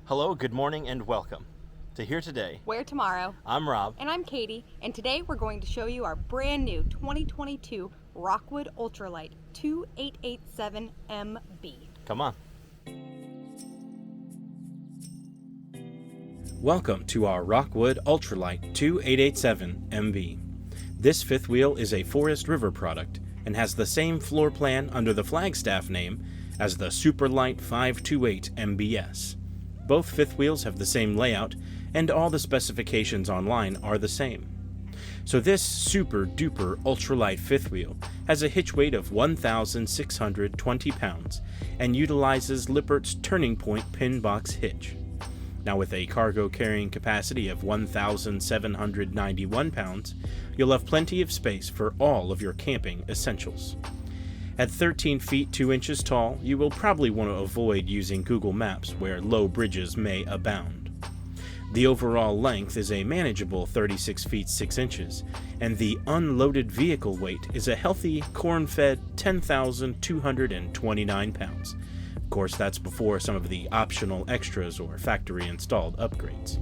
Hello, good morning, and welcome to Here Today. Where Tomorrow. I'm Rob. And I'm Katie, and today we're going to show you our brand new 2022 Rockwood Ultralight 2887MB. Come on. Welcome to our Rockwood Ultralight 2887MB. This fifth wheel is a Forest River product and has the same floor plan under the Flagstaff name as the Superlight 528 MBS. Both fifth wheels have the same layout, and all the specifications online are the same. So this super duper ultralight fifth wheel has a hitch weight of 1,620 pounds and utilizes Lippert's Turning Point pin box hitch. Now with a cargo carrying capacity of 1,791 pounds, you'll have plenty of space for all of your camping essentials. At 13 feet 2 inches tall, you will probably want to avoid using Google Maps where low bridges may abound. The overall length is a manageable 36 feet 6 inches, and the unloaded vehicle weight is a healthy, corn-fed 10,229 pounds. Of course, that's before some of the optional extras or factory-installed upgrades.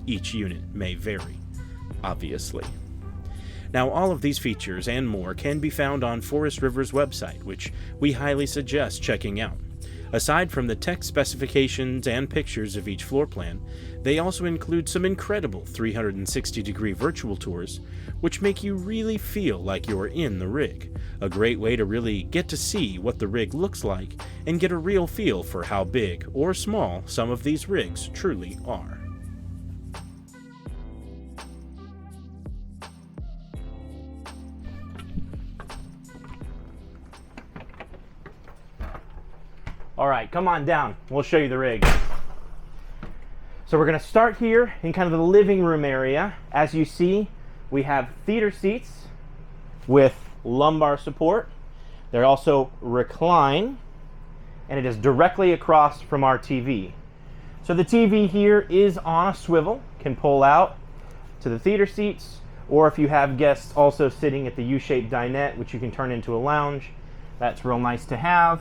Each unit may vary, obviously. Now, all of these features and more can be found on Forest River's website, which we highly suggest checking out. Aside from the text specifications and pictures of each floor plan, they also include some incredible 360-degree virtual tours, which make you really feel like you're in the rig. A great way to really get to see what the rig looks like and get a real feel for how big or small some of these rigs truly are. All right, come on down. We'll show you the rig. So we're going to start here in kind of the living room area. As you see, we have theater seats with lumbar support. They're also recline, and it is directly across from our TV. So the TV here is on a swivel, can pull out to the theater seats, or if you have guests also sitting at the U-shaped dinette, which you can turn into a lounge, that's real nice to have.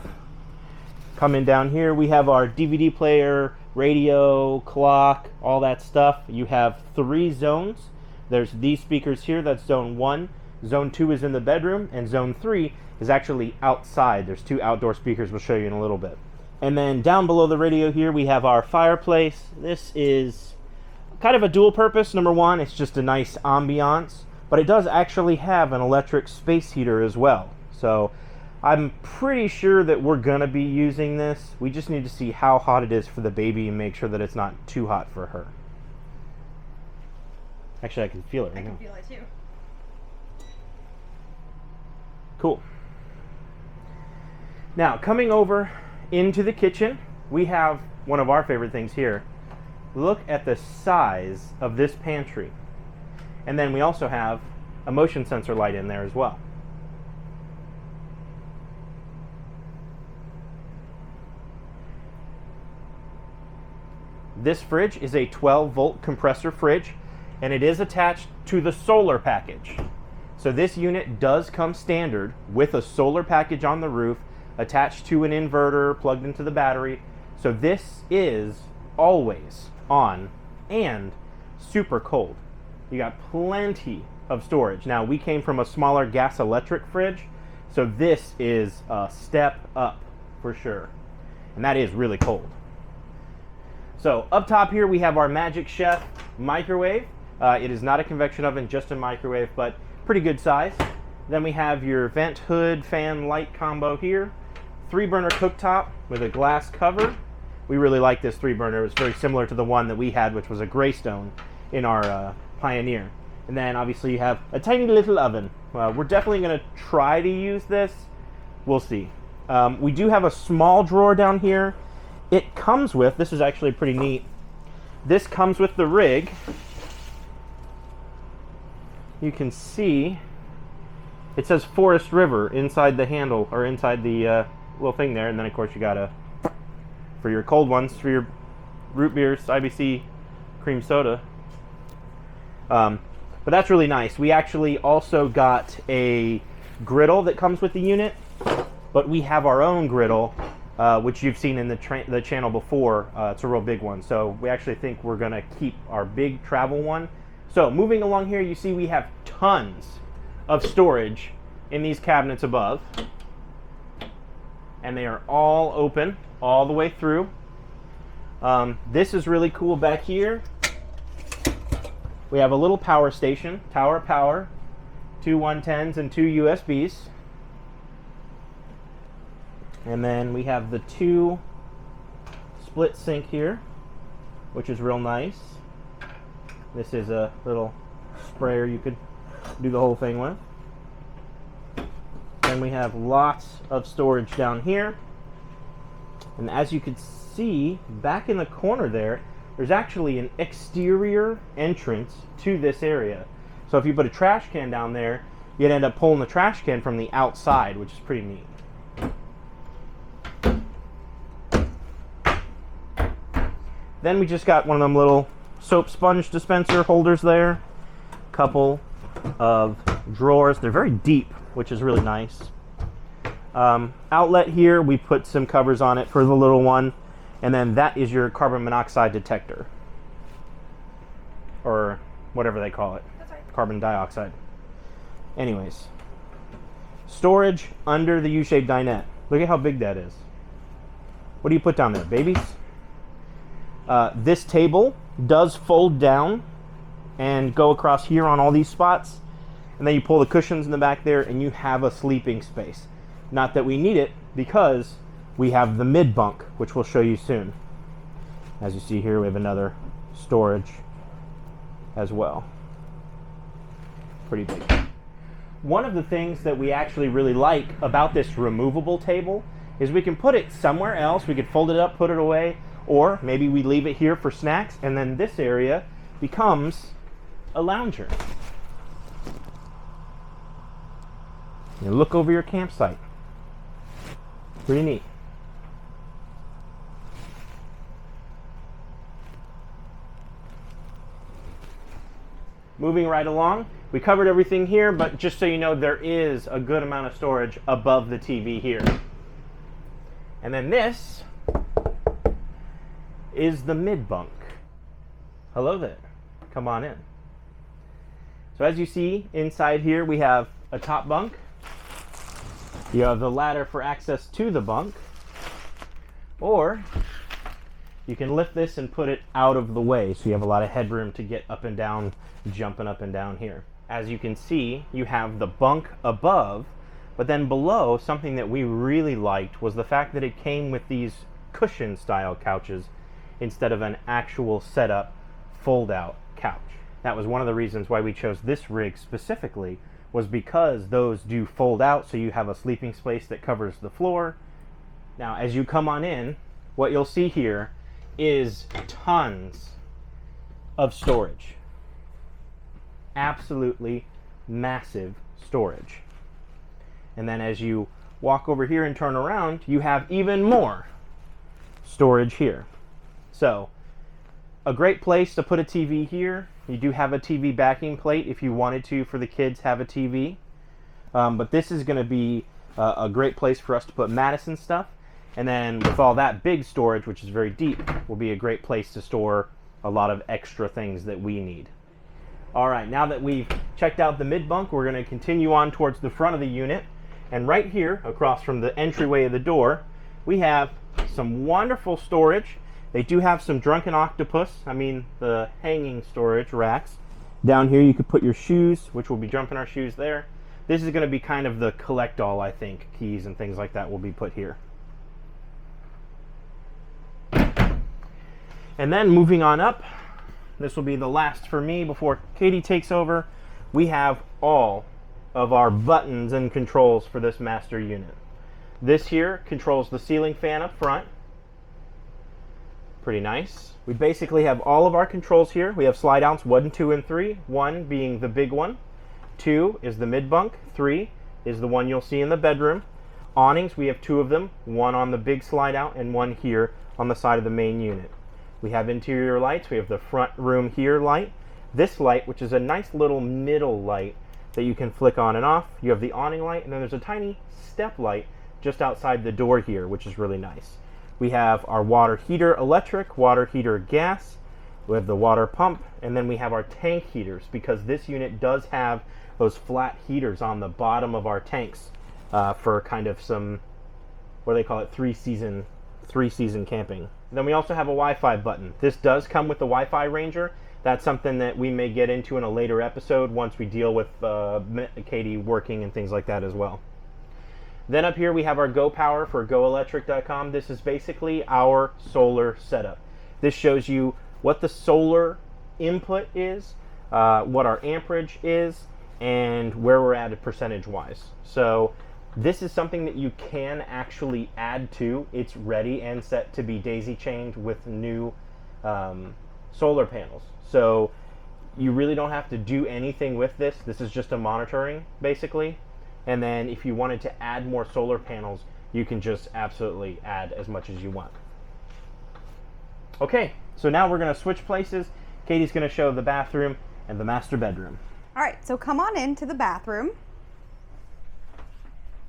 Coming down here, we have our DVD player, radio, clock, all that stuff. You have 3 zones. There's these speakers here, that's zone 1. Zone 2 is in the bedroom, and zone 3 is actually outside. There's 2 outdoor speakers we'll show you in a little bit. And then down below the radio here, we have our fireplace. This is kind of a dual purpose. Number one, it's just a nice ambiance, but it does actually have an electric space heater as well. So I'm pretty sure that we're gonna be using this. We just need to see how hot it is for the baby and make sure that it's not too hot for her. Actually, I can feel it right now. I can feel it too. Cool. Now, coming over into the kitchen, we have one of our favorite things here. Look at the size of this pantry. And then we also have a motion sensor light in there as well. This fridge is a 12-volt compressor fridge, and it is attached to the solar package. So this unit does come standard with a solar package on the roof, attached to an inverter, plugged into the battery. So this is always on and super cold. You got plenty of storage. Now, we came from a smaller gas electric fridge, so this is a step up for sure. And that is really cold. So up top here we have our Magic Chef microwave. It is not a convection oven, just a microwave, but pretty good size. Then we have your vent hood fan light combo here. 3-burner cooktop with a glass cover. We really like this 3-burner. It's very similar to the one that we had, which was a Greystone in our Pioneer. And then obviously you have a tiny little oven. We're definitely going to try to use this. We'll see. We do have a small drawer down here. It comes with, this is actually pretty neat, this comes with the rig. You can see it says Forest River inside the handle, or inside the little thing there, and then of course you got for your cold ones, for your root beers, IBC, cream soda. But that's really nice. We actually also got a griddle that comes with the unit, but we have our own griddle which you've seen in the channel before. It's a real big one. So we actually think we're going to keep our big travel one. So moving along here, you see we have tons of storage in these cabinets above. And they are all open all the way through. This is really cool back here. We have a little power station, tower power, 2 110s and 2 USBs. And then we have the 2 split sink here, which is real nice. This is a little sprayer you could do the whole thing with. Then we have lots of storage down here. And as you can see, back in the corner there's actually an exterior entrance to this area. So if you put a trash can down there, you'd end up pulling the trash can from the outside, which is pretty neat. Then we just got one of them little soap sponge dispenser holders there. Couple of drawers. They're very deep, which is really nice. Outlet here, we put some covers on it for the little one. And then that is your carbon monoxide detector. Or whatever they call it. That's right. Carbon dioxide. Anyways. Storage under the U-shaped dinette. Look at how big that is. What do you put down there? Babies? This table does fold down and go across here on all these spots. And then you pull the cushions in the back there and you have a sleeping space. Not that we need it, because we have the mid-bunk, which we'll show you soon. As you see here, we have another storage as well. Pretty big. One of the things that we actually really like about this removable table is we can put it somewhere else. We could fold it up, put it away, or maybe we leave it here for snacks, and then this area becomes a lounger. You look over your campsite. Pretty neat. Moving right along, we covered everything here, but just so you know, there is a good amount of storage above the TV here. And then this is the mid-bunk. Hello there. Come on in. So as you see, inside here we have a top bunk. You have the ladder for access to the bunk, or you can lift this and put it out of the way so you have a lot of headroom to get up and down, jumping up and down here. As you can see, you have the bunk above, but then below, something that we really liked was the fact that it came with these cushion style couches instead of an actual setup fold out couch. That was one of the reasons why we chose this rig specifically, was because those do fold out, so you have a sleeping space that covers the floor. Now, as you come on in, what you'll see here is tons of storage. Absolutely massive storage. And then as you walk over here and turn around, you have even more storage here. So, a great place to put a TV here. You do have a TV backing plate if you wanted to for the kids have a TV. But this is going to be a great place for us to put Madison stuff. And then with all that big storage, which is very deep, will be a great place to store a lot of extra things that we need. All right, now that we've checked out the mid-bunk, we're going to continue on towards the front of the unit. And right here, across from the entryway of the door, we have some wonderful storage. They do have some drunken octopus, the hanging storage racks. Down here you could put your shoes, which will be jumping our shoes there. This is going to be kind of the collect-all, I think. Keys and things like that will be put here. And then moving on up, this will be the last for me before Katie takes over. We have all of our buttons and controls for this master unit. This here controls the ceiling fan up front. Pretty nice. We basically have all of our controls here. We have slide outs 1, 2, and 3. 1 being the big one. 2 is the mid-bunk. 3 is the one you'll see in the bedroom. Awnings, we have 2 of them. 1 on the big slide out and 1 here on the side of the main unit. We have interior lights. We have the front room here light. This light, which is a nice little middle light that you can flick on and off. You have the awning light, and then there's a tiny step light just outside the door here, which is really nice. We have our water heater electric, water heater gas. We have the water pump, and then we have our tank heaters, because this unit does have those flat heaters on the bottom of our tanks for kind of some, what do they call it, three season camping. Then we also have a Wi-Fi button. This does come with the Wi-Fi Ranger. That's something that we may get into in a later episode once we deal with Katie working and things like that as well. Then up here we have our Go Power for GoElectric.com. This is basically our solar setup. This shows you what the solar input is, what our amperage is, and where we're at percentage-wise. So this is something that you can actually add to. It's ready and set to be daisy-chained with new solar panels. So you really don't have to do anything with this. This is just a monitoring, basically. And then if you wanted to add more solar panels, you can just absolutely add as much as you want. Okay, so now we're going to switch places. Katie's going to show the bathroom and the master bedroom. All right, so come on into the bathroom.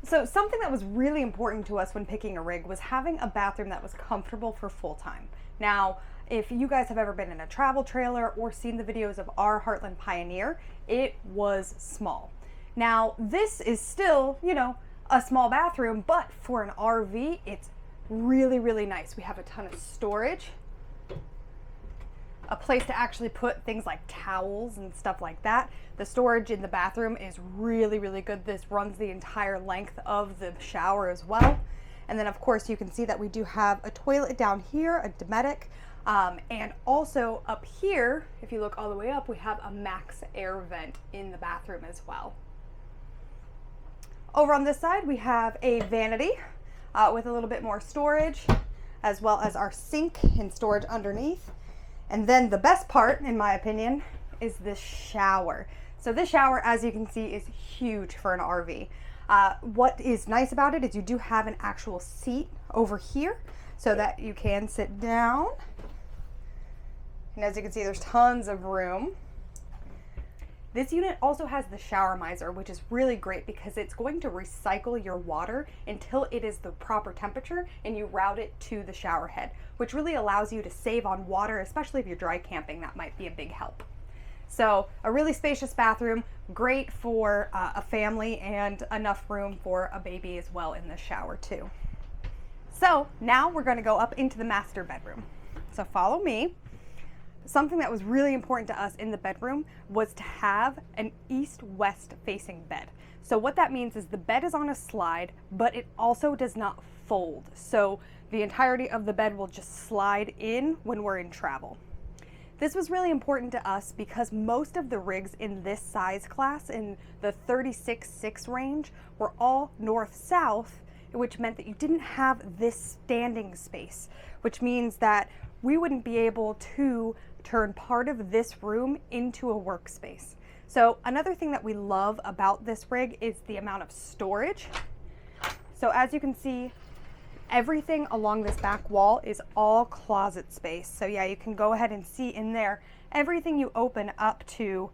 So something that was really important to us when picking a rig was having a bathroom that was comfortable for full time. Now, if you guys have ever been in a travel trailer or seen the videos of our Heartland Pioneer, it was small. Now, this is still, you know, a small bathroom, but for an RV, it's really, really nice. We have a ton of storage, a place to actually put things like towels and stuff like that. The storage in the bathroom is really, really good. This runs the entire length of the shower as well. And then of course you can see that we do have a toilet down here, a Dometic, and also up here, if you look all the way up, we have a max air vent in the bathroom as well. Over on this side, we have a vanity with a little bit more storage, as well as our sink and storage underneath. And then the best part, in my opinion, is this shower. So this shower, as you can see, is huge for an RV. What is nice about it is you do have an actual seat over here so that you can sit down. And as you can see, there's tons of room. This unit also has the shower miser, which is really great because it's going to recycle your water until it is the proper temperature and you route it to the shower head, which really allows you to save on water, especially if you're dry camping. That might be a big help. So a really spacious bathroom, great for a family, and enough room for a baby as well in the shower too. So now we're going to go up into the master bedroom. So follow me. Something that was really important to us in the bedroom was to have an east-west facing bed. So what that means is the bed is on a slide, but it also does not fold. So the entirety of the bed will just slide in when we're in travel. This was really important to us because most of the rigs in this size class, in the 36.6 range, were all north-south, which meant that you didn't have this standing space, which means that we wouldn't be able to turn part of this room into a workspace. So another thing that we love about this rig is the amount of storage. So as you can see, everything along this back wall is all closet space. So yeah, you can go ahead and see in there, everything you open up to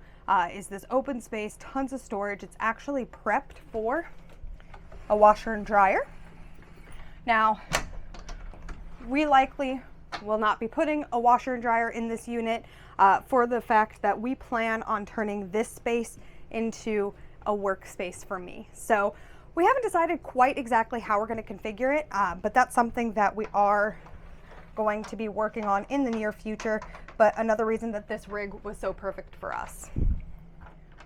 is this open space, tons of storage. It's actually prepped for a washer and dryer. Now, we likely will not be putting a washer and dryer in this unit for the fact that we plan on turning this space into a workspace for me. So we haven't decided quite exactly how we're going to configure it, but that's something that we are going to be working on in the near future. But another reason that this rig was so perfect for us.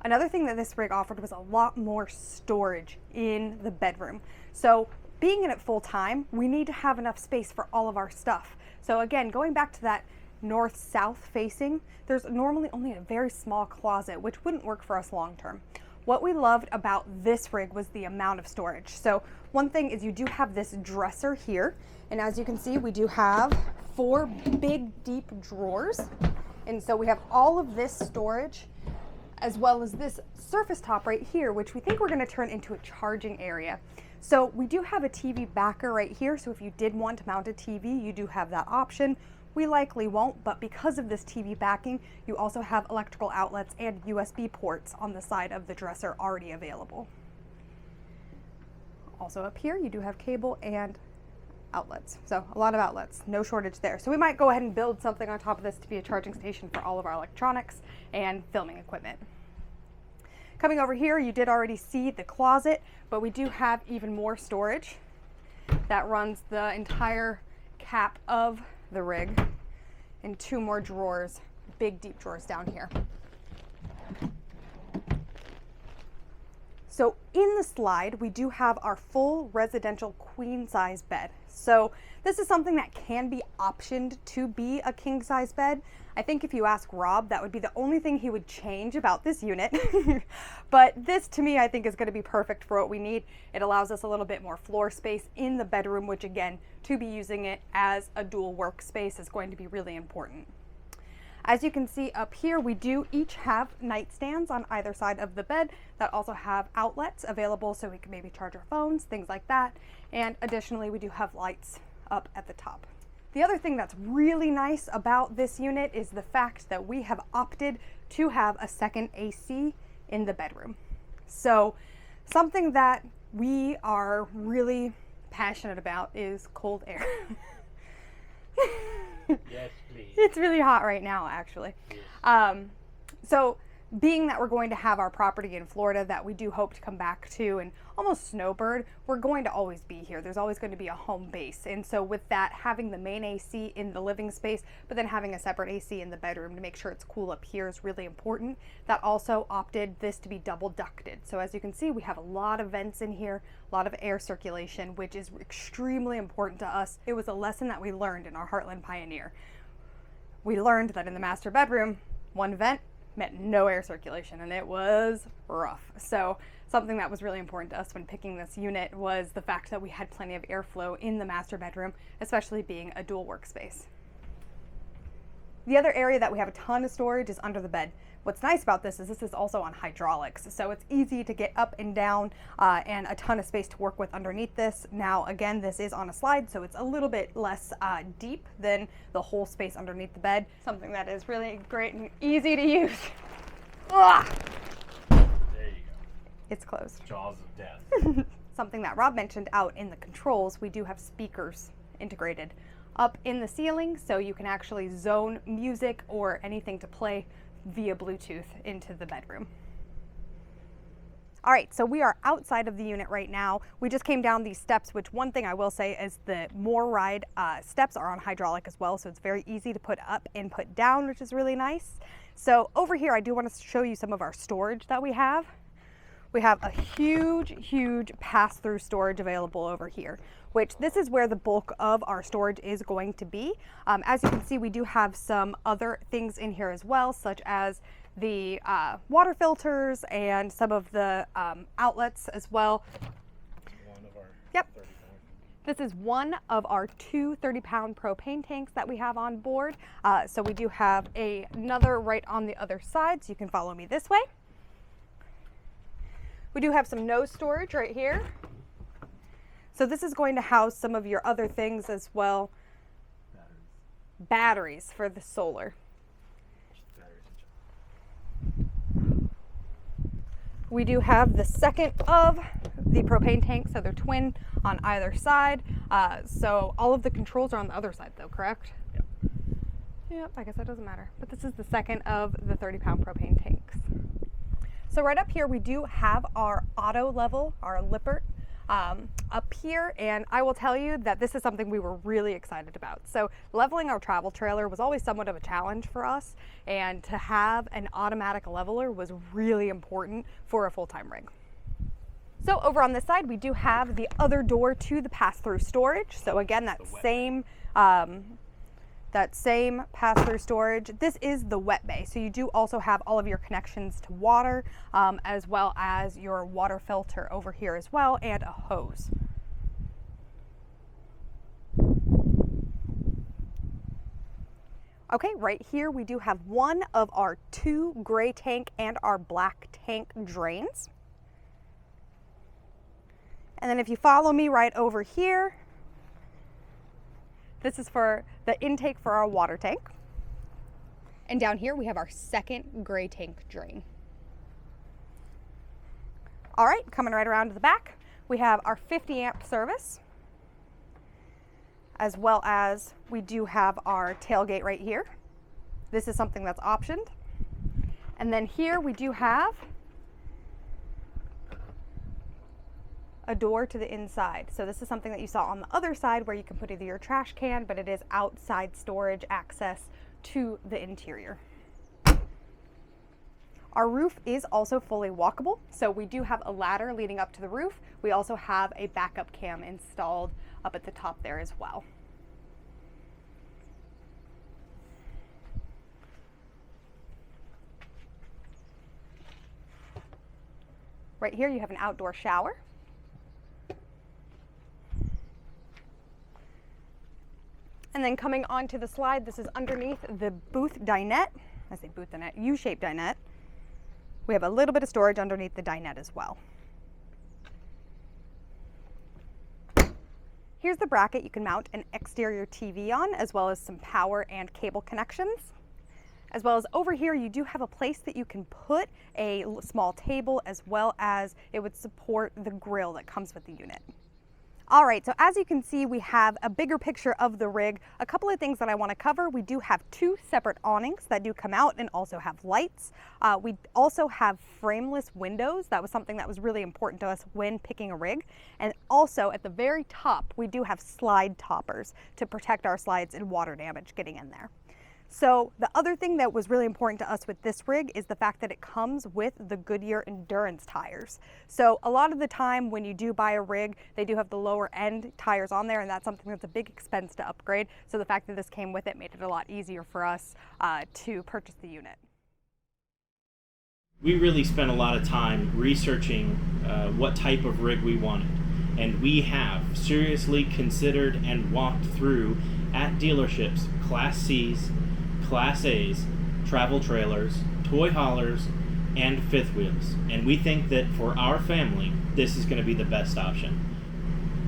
Another thing that this rig offered was a lot more storage in the bedroom. So being in it full time, we need to have enough space for all of our stuff. So again, going back to that north-south facing, there's normally only a very small closet, which wouldn't work for us long term. What we loved about this rig was the amount of storage. So one thing is you do have this dresser here, and as you can see, we do have 4 big deep drawers. And so we have all of this storage, as well as this surface top right here, which we think we're going to turn into a charging area. So we do have a TV backer right here, so if you did want to mount a TV, you do have that option. We likely won't, but because of this TV backing, you also have electrical outlets and USB ports on the side of the dresser already available. Also up here, you do have cable and outlets. So a lot of outlets, no shortage there. So we might go ahead and build something on top of this to be a charging station for all of our electronics and filming equipment. Coming over here, you did already see the closet, but we do have even more storage that runs the entire cap of the rig, and 2 more drawers, big deep drawers down here. So in the slide, we do have our full residential queen size bed. So this is something that can be optioned to be a king size bed. I think if you ask Rob, that would be the only thing he would change about this unit. But this to me, I think is going to be perfect for what we need. It allows us a little bit more floor space in the bedroom, which again, to be using it as a dual workspace is going to be really important. As you can see up here, we do each have nightstands on either side of the bed that also have outlets available so we can maybe charge our phones, things like that. And additionally, we do have lights up at the top. The other thing that's really nice about this unit is the fact that we have opted to have a second AC in the bedroom. So something that we are really passionate about is cold air. Yes, please. It's really hot right now, actually. Yes. So being that we're going to have our property in Florida that we do hope to come back to and almost snowbird, we're going to always be here. There's always going to be a home base. And so with that, having the main AC in the living space, but then having a separate AC in the bedroom to make sure it's cool up here is really important. That also opted this to be double ducted. So as you can see, we have a lot of vents in here, a lot of air circulation, which is extremely important to us. It was a lesson that we learned in our Heartland Pioneer. We learned that in the master bedroom, one vent meant no air circulation, and it was rough. So something that was really important to us when picking this unit was the fact that we had plenty of airflow in the master bedroom, especially being a dual workspace. The other area that we have a ton of storage is under the bed. What's nice about this is also on hydraulics, so it's easy to get up and down and a ton of space to work with underneath this. Now again, this is on a slide, so it's a little bit less deep than the whole space underneath the bed. Something that is really great and easy to use. Ugh. There you go. It's closed. Jaws of death. Something that Rob mentioned out in the controls, we do have speakers integrated up in the ceiling, so you can actually zone music or anything to play via Bluetooth into the bedroom. All right, so we are outside of the unit right now. We just came down these steps, which one thing I will say is the more ride steps are on hydraulic as well, so it's very easy to put up and put down, which is really nice. So over here, I do want to show you some of our storage that we have. We have a huge pass-through storage available over here, which this is where the bulk of our storage is going to be. As you can see, we do have some other things in here as well, such as the water filters and some of the outlets as well. One of our Yep. 30 pound. This is one of our 2 30-pound propane tanks that we have on board. So we do have another right on the other side, so you can follow me this way. We do have some nose storage right here. So this is going to house some of your other things as well. Batteries for the solar. We do have the second of the propane tanks, so they're twin on either side. So all of the controls are on the other side though, correct? Yep. Yep, I guess that doesn't matter. But this is the second of the 30-pound propane tanks. So right up here, we do have our auto level, our Lippert up here, and I will tell you that this is something we were really excited about. So leveling our travel trailer was always somewhat of a challenge for us, and to have an automatic leveler was really important for a full-time rig. So over on this side, we do have the other door to the pass-through storage. So again, that same pass-through storage. This is the wet bay, so you do also have all of your connections to water, as well as your water filter over here as well, and a hose. Okay, right here we do have one of our 2 gray tank and our black tank drains. And then if you follow me right over here, this is for the intake for our water tank. And down here we have our second gray tank drain. All right, coming right around to the back, We have our 50 amp service, as well as we do have our tailgate right here. This is something that's optioned. And then here we do have a door to the inside. So this is something that you saw on the other side where you can put either your trash can, but it is outside storage access to the interior. Our roof is also fully walkable, so we do have a ladder leading up to the roof. We also have a backup cam installed up at the top there as well. Right here you have an outdoor shower. And then coming onto the slide, this is underneath the booth dinette. I say booth dinette, U-shaped dinette. We have a little bit of storage underneath the dinette as well. Here's the bracket you can mount an exterior TV on, as well as some power and cable connections. As well as over here, you do have a place that you can put a small table, as well as it would support the grill that comes with the unit. All right, so as you can see, we have a bigger picture of the rig. A couple of things that I want to cover. We do have 2 separate awnings that do come out and also have lights. We also have frameless windows. That was something that was really important to us when picking a rig. And also at the very top, we do have slide toppers to protect our slides and water damage getting in there. So the other thing that was really important to us with this rig is the fact that it comes with the Goodyear Endurance tires. So a lot of the time when you do buy a rig, they do have the lower end tires on there, and that's something that's a big expense to upgrade. So the fact that this came with it made it a lot easier for us to purchase the unit. We really spent a lot of time researching what type of rig we wanted, and we have seriously considered and walked through at dealerships Class C's, Class A's, travel trailers, toy haulers, and fifth wheels. And we think that for our family, this is going to be the best option.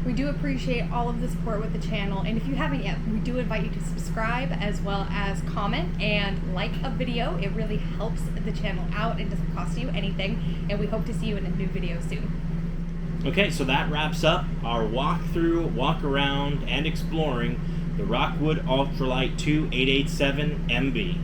We do appreciate all of the support with the channel, and if you haven't yet, we do invite you to subscribe as well as comment and like a video. It really helps the channel out and doesn't cost you anything, and we hope to see you in a new video soon. Okay, so that wraps up our walkthrough, walk around, and exploring the Rockwood Ultralight 2887 MB.